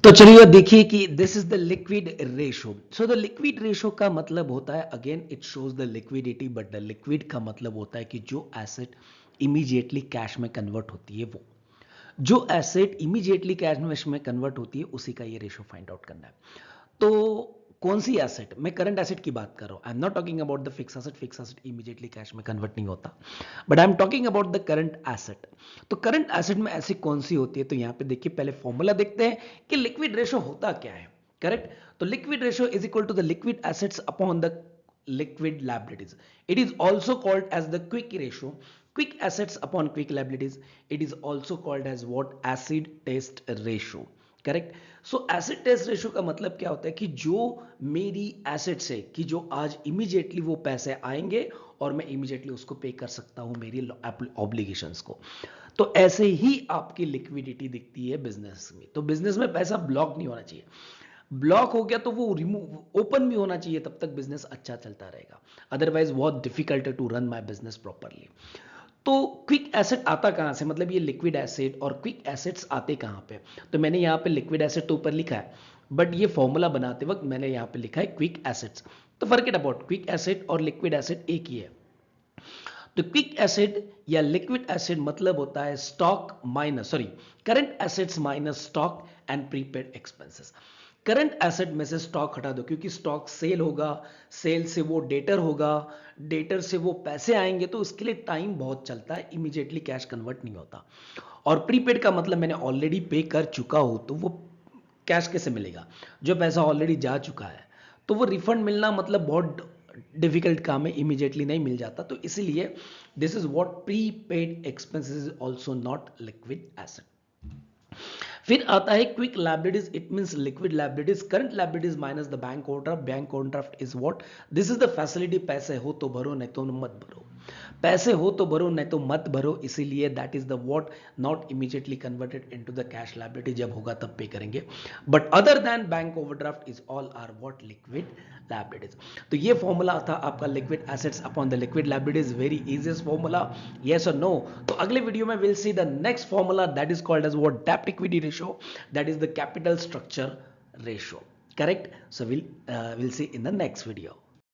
तो चलिए देखिए कि this is the liquid ratio. So the liquid ratio का मतलब होता है, again it shows the liquidity, but the liquid का मतलब होता है कि जो एसेट इमीडिएटली कैश में कन्वर्ट होती है, वो जो एसेट इमीडिएटली कैश में कन्वर्ट होती है उसी का ये रेशो फाइंड आउट करना है। तो कौन सी एसेट, मैं करंट एसेट की बात कर रहा हूं, I am not talking about the fix asset. Fix asset immediately cash में कन्वर्ट नहीं होता, but I am talking about the current asset. तो करंट एसेट में ऐसी कौन सी होती है, तो यहां पे देखिए पहले फॉर्मूला देखते हैं कि लिक्विड रेशो होता क्या है। करेक्ट, तो liquid ratio is equal to the liquid assets upon the liquid liabilities. It is also called as the quick ratio. Quick assets upon quick liabilities. It is also called as what? Acid test ratio. Correct. So acid test ratio का मतलब क्या होता है कि जो मेरी assets है कि जो आज इमीडिएटली वो पैसे आएंगे और मैं इमीडिएटली उसको पे कर सकता हूं मेरी ऑब्लिगेशंस को। तो ऐसे ही आपकी लिक्विडिटी दिखती है बिजनेस में। तो बिजनेस में पैसा ब्लॉक नहीं होना चाहिए। ब्लॉक हो गया तो वो रिमूव ओपन भी होना चाहिए, तब तक बिजनेस अच्छा चलता रहेगा। अदरवाइज बहुत डिफिकल्ट है to run my business properly. तो क्विक एसेट आता कहां से, मतलब ये लिक्विड एसेट और क्विक एसेट्स आते कहां पे। तो मैंने यहां पे लिक्विड एसेट तो ऊपर लिखा है, बट ये फॉर्मूला बनाते वक्त मैंने यहां पे लिखा है क्विक एसेट्स। तो फॉरगेट अबाउट, क्विक एसेट और लिक्विड एसेट एक ही है। तो क्विक एसेट या लिक्विड एसेट मतलब होता है stock minus, sorry, current assets minus stock and prepaid expenses. Current asset में से स्टॉक हटा दो, क्योंकि स्टॉक सेल होगा, सेल से वो डेटर होगा, डेटर से वो पैसे आएंगे, तो उसके लिए टाइम बहुत चलता है, इमीडिएटली कैश कन्वर्ट नहीं होता। और प्रीपेड का मतलब मैंने ऑलरेडी पे कर चुका हूं, तो वो कैश कैसे मिलेगा, जो पैसा ऑलरेडी जा चुका है। तो वो रिफंड मिलना मतलब बहुत डिफिकल्ट काम है, इमीडिएटली नहीं मिल जाता। तो इसीलिए this is what prepaid expenses is also not liquid asset. फिर आता है quick liabilities, it means liquid liabilities, current liabilities minus the bank overdraft. Bank overdraft is what? This is the facility, पैसे हो तो भरो नहीं तो मत भरो, पैसे हो तो भरो नहीं तो मत भरो, इसीलिए that is the what, not immediately converted into the cash liability, जब होगा तब पे करेंगे। But other than bank overdraft is all are what? Liquid liabilities. तो ये फॉर्मूला था आपका liquid assets upon the liquid liabilities, very easiest formula, yes और no. तो अगले वीडियो में will see the next formula that is called as what? डेब्ट equity ratio, that is the capital structure ratio. Correct? So we'll see in the next video.